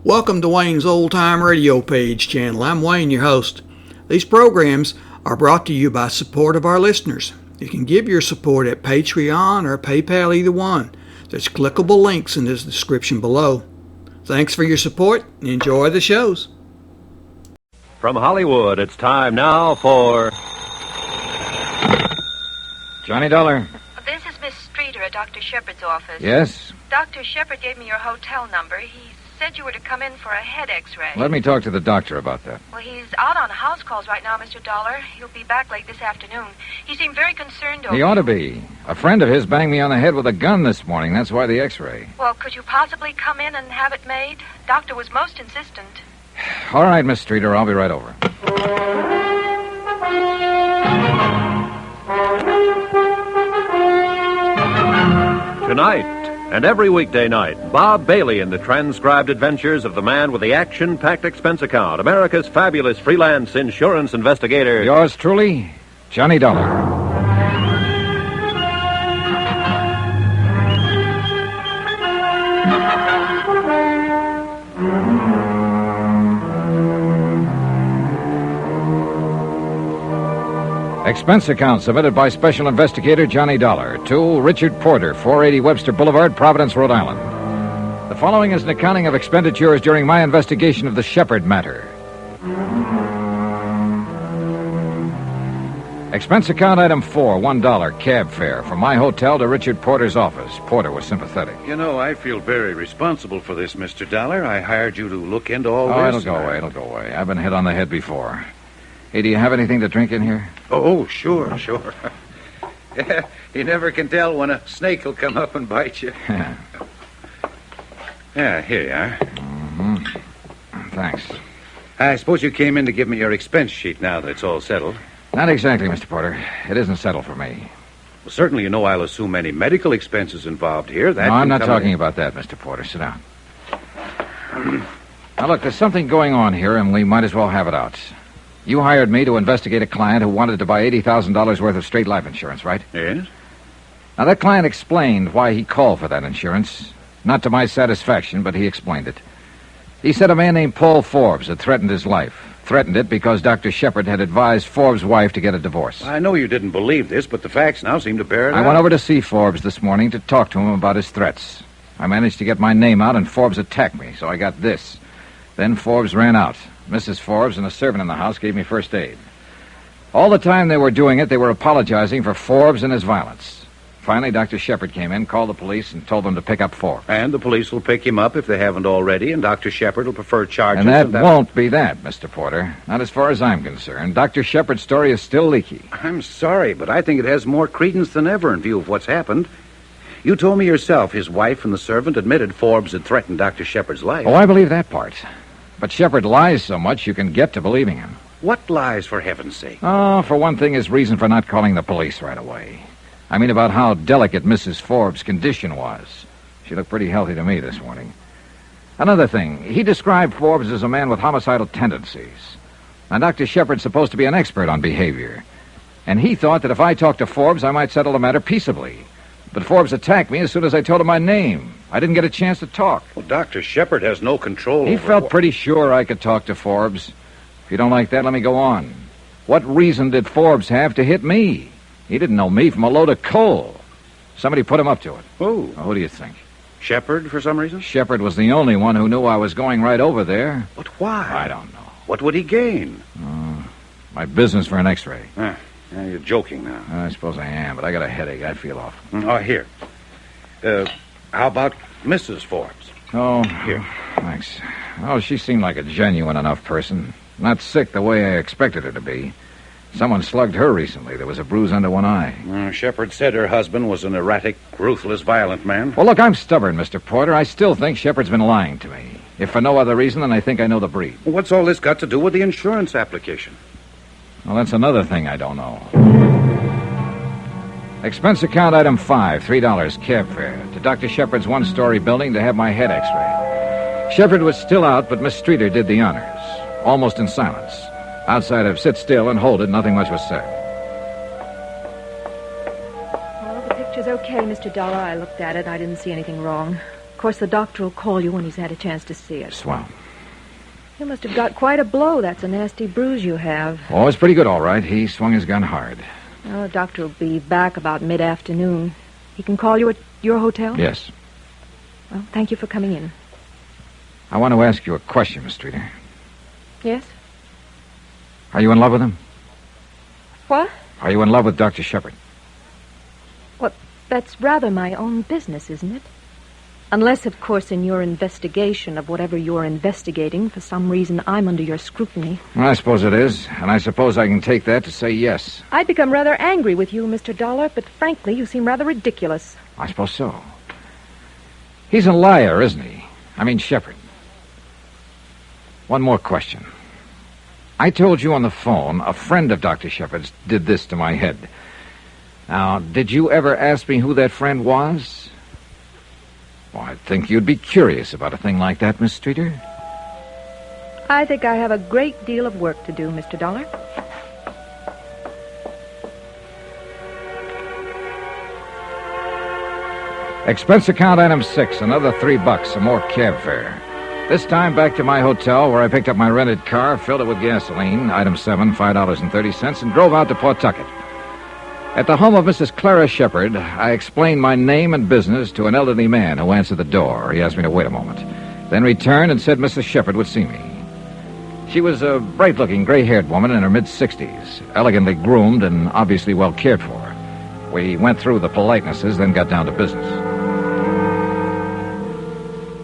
Welcome to Wayne's Old Time Radio Page channel. I'm Wayne, your host. These programs are brought to you by support of our listeners. You can give your support at Patreon or PayPal, either one. There's clickable links in the description below. Thanks for your support and enjoy the shows. From Hollywood, it's time now for Johnny Dollar. This is Miss Streeter at Dr. Shepard's office. Yes? Dr. Shepard gave me your hotel number. He said you were to come in for a head x-ray. Let me talk to the doctor about that. Well, he's out on house calls right now, Mr. Dollar. He'll be back late this afternoon. He seemed very concerned over He ought to be. A friend of his banged me on the head with a gun this morning. That's why the x-ray. Well, could you possibly come in and have it made? Doctor was most insistent. All right, Miss Streeter, I'll be right over. Tonight and every weekday night, Bob Bailey in the transcribed adventures of the man with the action-packed expense account, America's fabulous freelance insurance investigator. Yours truly, Johnny Dollar. Expense account submitted by Special Investigator Johnny Dollar to Richard Porter, 480 Webster Boulevard, Providence, Rhode Island. The following is an accounting of expenditures during my investigation of the Shepard matter. Expense account item 4, $1 cab fare from my hotel to Richard Porter's office. Porter was sympathetic. You know, I feel very responsible for this, Mr. Dollar. I hired you to look into all It'll this. go away. I've been hit on the head before. Hey, do you have anything to drink in here? Oh, sure. Yeah, you never can tell when a snake will come up and bite you. Yeah, here you are. Mm-hmm. Thanks. I suppose you came in to give me your expense sheet now that it's all settled. Not exactly, Mr. Porter. It isn't settled for me. Well, certainly you know I'll assume any medical expenses involved here. No, I'm not talking about that, Mr. Porter. Sit down. Now, look, there's something going on here, and we might as well have it out. You hired me to investigate a client who wanted to buy $80,000 worth of straight life insurance, right? Yes? Now, that client explained why he called for that insurance. Not to my satisfaction, but he explained it. He said a man named Paul Forbes had threatened his life. Threatened it because Dr. Shepard had advised Forbes' wife to get a divorce. I know you didn't believe this, but the facts now seem to bear it out. I went over to see Forbes this morning to talk to him about his threats. I managed to get my name out, and Forbes attacked me, so I got this. Then Forbes ran out. Mrs. Forbes and a servant in the house gave me first aid. All the time they were doing it, they were apologizing for Forbes and his violence. Finally, Dr. Shepard came in, called the police, and told them to pick up Forbes. And the police will pick him up if they haven't already, and Dr. Shepard will prefer charges. And that won't be that, Mr. Porter. Not as far as I'm concerned. Dr. Shepard's story is still leaky. I'm sorry, but I think it has more credence than ever in view of what's happened. You told me yourself his wife and the servant admitted Forbes had threatened Dr. Shepard's life. Oh, I believe that part. But Shepard lies so much you can get to believing him. What lies, for heaven's sake? Oh, for one thing, his reason for not calling the police right away. I mean about how delicate Mrs. Forbes' condition was. She looked pretty healthy to me this morning. Another thing, he described Forbes as a man with homicidal tendencies. Now, Dr. Shepard's supposed to be an expert on behavior. And he thought that if I talked to Forbes, I might settle the matter peaceably. But Forbes attacked me as soon as I told him my name. I didn't get a chance to talk. Well, Dr. Shepard has no control He over... felt pretty sure I could talk to Forbes. If you don't like that, let me go on. What reason did Forbes have to hit me? He didn't know me from a load of coal. Somebody put him up to it. Who? Now, who do you think? Shepard, for some reason? Shepard was the only one who knew I was going right over there. But why? I don't know. What would he gain? My business for an x-ray. Yeah, you're joking now. I suppose I am, but I got a headache. I feel off. Oh, here. How about Mrs. Forbes? Oh, Here. Thanks. Oh, she seemed like a genuine enough person. Not sick the way I expected her to be. Someone slugged her recently. There was a bruise under one eye. Shepard said her husband was an erratic, ruthless, violent man. Well, look, I'm stubborn, Mr. Porter. I still think Shepard's been lying to me. If for no other reason than I think I know the breed. What's all this got to do with the insurance application? Well, that's another thing I don't know. Expense account item 5, $3 cab fare to Dr. Shepard's one-story building to have my head x-rayed. Shepard was still out, but Miss Streeter did the honors, almost in silence. Outside of sit still and hold it, nothing much was said. Well, the picture's okay, Mr. Dolla. I looked at it. I didn't see anything wrong. Of course, the doctor will call you when he's had a chance to see it. Swell. You must have got quite a blow. That's a nasty bruise you have. Oh, it's pretty good, all right. He swung his gun hard. Well, the doctor will be back about mid-afternoon. He can call you at your hotel? Yes. Well, thank you for coming in. I want to ask you a question, Miss Streeter. Yes? Are you in love with him? What? Are you in love with Dr. Shepard? Well, that's rather my own business, isn't it? Unless, of course, in your investigation of whatever you're investigating, for some reason I'm under your scrutiny. Well, I suppose it is, and I suppose I can take that to say yes. I'd become rather angry with you, Mr. Dolla, but frankly, you seem rather ridiculous. I suppose so. He's a liar, isn't he? I mean, Shepard. One more question. I told you on the phone a friend of Dr. Shepard's did this to my head. Now, did you ever ask me who that friend was? Well, I'd think you'd be curious about a thing like that, Miss Streeter. I think I have a great deal of work to do, Mr. Dollar. Expense account item 6, another $3, some more cab fare. This time back to my hotel where I picked up my rented car, filled it with gasoline, item 7, $5.30, and drove out to Pawtucket. At the home of Mrs. Clara Shepard, I explained my name and business to an elderly man who answered the door. He asked me to wait a moment, then returned and said Mrs. Shepard would see me. She was a bright-looking, gray-haired woman in her mid-60s, elegantly groomed and obviously well cared for. We went through the politenesses, then got down to business.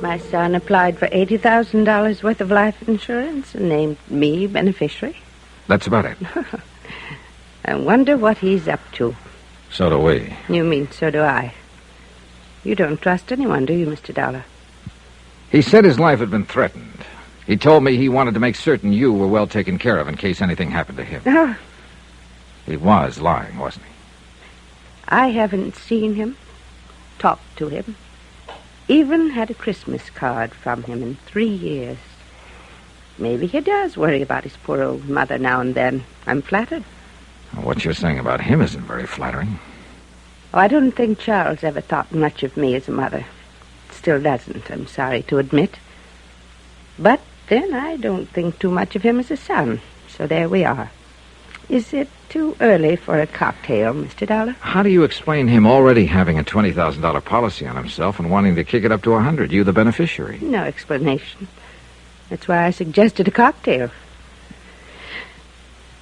My son applied for $80,000 worth of life insurance and named me beneficiary. That's about it. I wonder what he's up to. So do we. You mean so do I. You don't trust anyone, do you, Mr. Dollar? He said his life had been threatened. He told me he wanted to make certain you were well taken care of in case anything happened to him. Oh. He was lying, wasn't he? I haven't seen him, talked to him, even had a Christmas card from him in 3 years. Maybe he does worry about his poor old mother now and then. I'm flattered. What you're saying about him isn't very flattering. Oh, I don't think Charles ever thought much of me as a mother. Still doesn't, I'm sorry to admit. But then I don't think too much of him as a son. So there we are. Is it too early for a cocktail, Mr. Dollar? How do you explain him already having a $20,000 policy on himself and wanting to kick it up to $100,000, you the beneficiary? No explanation. That's why I suggested a cocktail.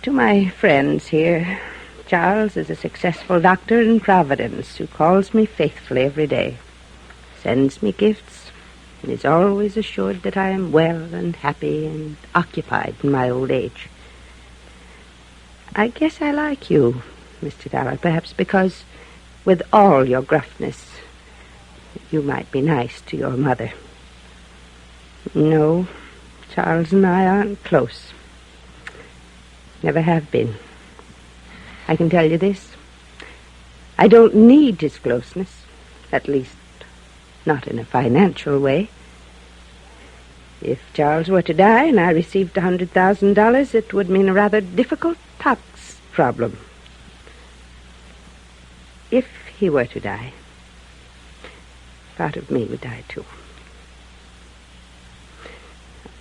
To my friends here, Charles is a successful doctor in Providence who calls me faithfully every day, sends me gifts, and is always assured that I am well and happy and occupied in my old age. I guess I like you, Mr. Dollar, perhaps because, with all your gruffness, you might be nice to your mother. No, Charles and I aren't close. Never have been. I can tell you this. I don't need his closeness, at least not in a financial way. If Charles were to die and I received $100,000, it would mean a rather difficult tax problem. If he were to die, part of me would die too.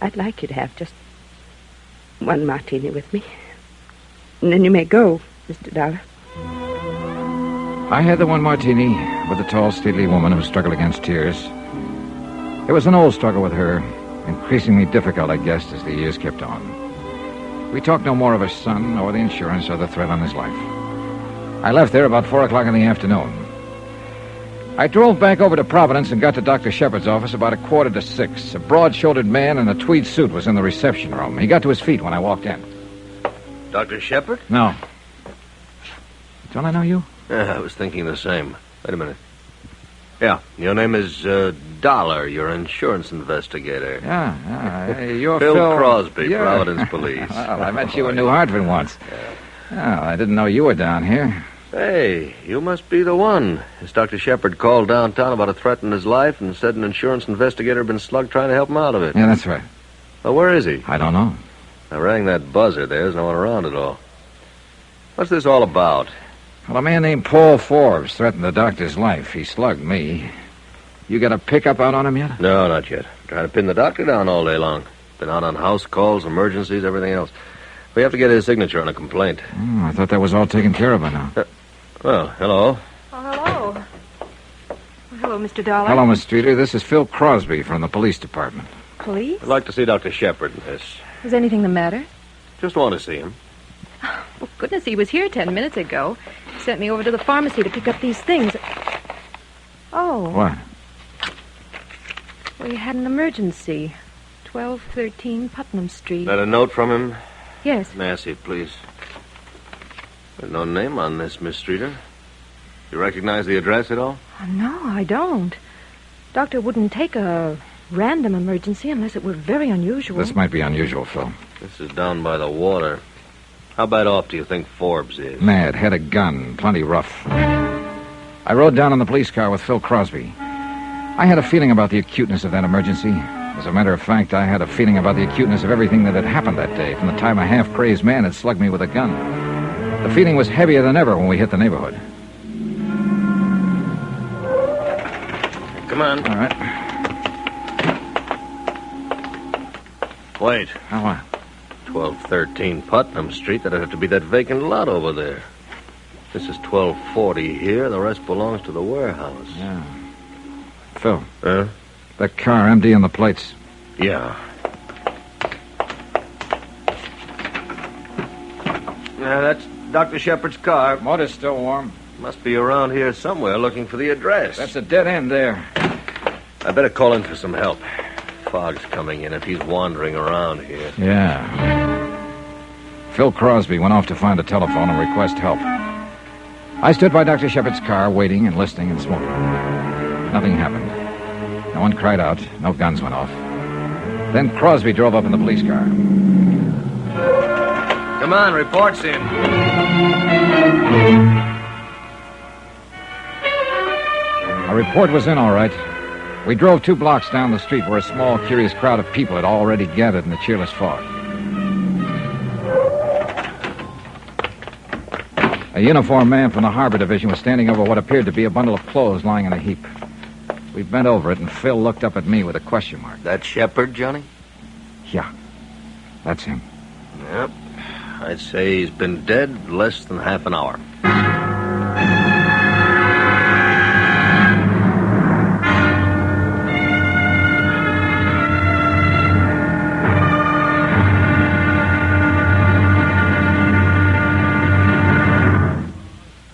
I'd like you to have just one martini with me. And then you may go, Mr. Dollar. I had the one martini with the tall, stately woman who struggled against tears. It was an old struggle with her, increasingly difficult, I guessed, as the years kept on. We talked no more of her son, or the insurance, or the threat on his life. I left there about 4 o'clock in the afternoon. I drove back over to Providence and got to Dr. Shepard's office about 5:45. A broad-shouldered man in a tweed suit was in the reception room. He got to his feet when I walked in. Dr. Shepard? No. Don't I know you? I was thinking the same. Wait a minute. Yeah, your name is Dollar. You're an insurance investigator. Yeah. You're Phil Phil Crosby, Yeah. Providence Police. Well, I met you in New Hartford once. Yeah. Oh, I didn't know you were down here. Hey, you must be the one. As Dr. Shepard called downtown about a threat in his life and said an insurance investigator had been slugged trying to help him out of it. Yeah, that's right. Well, where is he? I don't know. I rang that buzzer. There's no one around at all. What's this all about? Well, a man named Paul Forbes threatened the doctor's life. He slugged me. You got a pickup out on him yet? No, not yet. Trying to pin the doctor down all day long. Been out on house calls, emergencies, everything else. We have to get his signature on a complaint. I thought that was all taken care of by now. Well, hello. Oh, hello. Well, hello, Mr. Dolla. Hello, Miss Streeter. This is Phil Crosby from the police department. Police? I'd like to see Dr. Shepard, miss. Is anything the matter? Just want to see him. Well, goodness, he was here 10 minutes ago. He sent me over to the pharmacy to pick up these things. Oh. What? Well, you had an emergency. 1213 Putnam Street. Got a note from him? Yes. Massey, please. There's no name on this, Miss Streeter. You recognize the address at all? Oh, no, I don't. Doctor wouldn't take a random emergency unless it were very unusual. This might be unusual, Phil. This is down by the water. How bad off do you think Forbes is? Mad, had a gun, plenty rough. I rode down in the police car with Phil Crosby. I had a feeling about the acuteness of that emergency. As a matter of fact, I had a feeling about the acuteness of everything that had happened that day, from the time a half-crazed man had slugged me with a gun. The feeling was heavier than ever when we hit the neighborhood. Come on. All right. Wait. How, 1213 Putnam Street. That'd have to be that vacant lot over there. This is 1240 here. The rest belongs to the warehouse. Yeah. Phil. Huh? That car empty and the plates. Yeah. Yeah, that's Dr. Shepard's car. Motor's still warm. Must be around here somewhere looking for the address. That's a dead end there. I better call in for some help. Fog's coming in if he's wandering around here. Yeah. Phil Crosby went off to find a telephone and request help. I stood by Dr. Shepard's car, waiting and listening and smoking. Nothing happened. No one cried out. No guns went off. Then Crosby drove up in the police car. Come on, reports in. A report was in, all right. We drove 2 blocks down the street where a small, curious crowd of people had already gathered in the cheerless fog. A uniformed man from the Harbor Division was standing over what appeared to be a bundle of clothes lying in a heap. We bent over it, and Phil looked up at me with a question mark. That Shepard, Johnny? Yeah, that's him. Yep. I'd say he's been dead less than half an hour.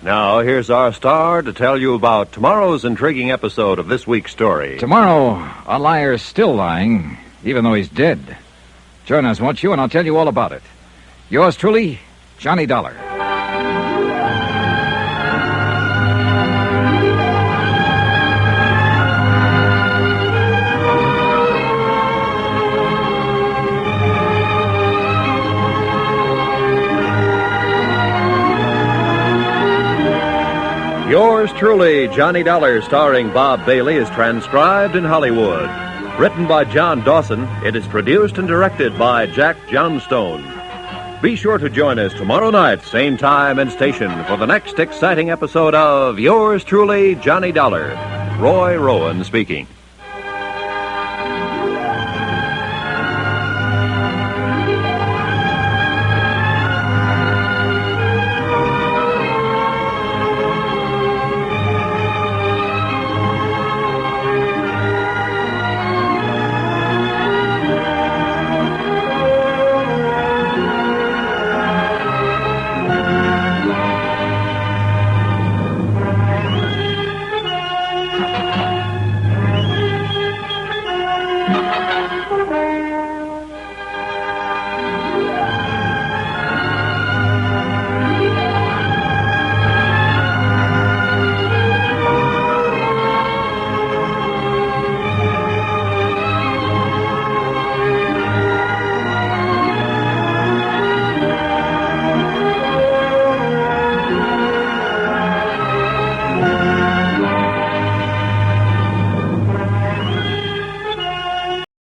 Now, here's our star to tell you about tomorrow's intriguing episode of this week's story. Tomorrow, a liar's still lying, even though he's dead. Join us, won't you, and I'll tell you all about it. Yours truly, Johnny Dollar. Yours truly, Johnny Dollar, starring Bob Bailey, is transcribed in Hollywood. Written by John Dawson, it is produced and directed by Jack Johnstone. Be sure to join us tomorrow night, same time and station, for the next exciting episode of Yours truly, Johnny Dollar. Roy Rowan speaking.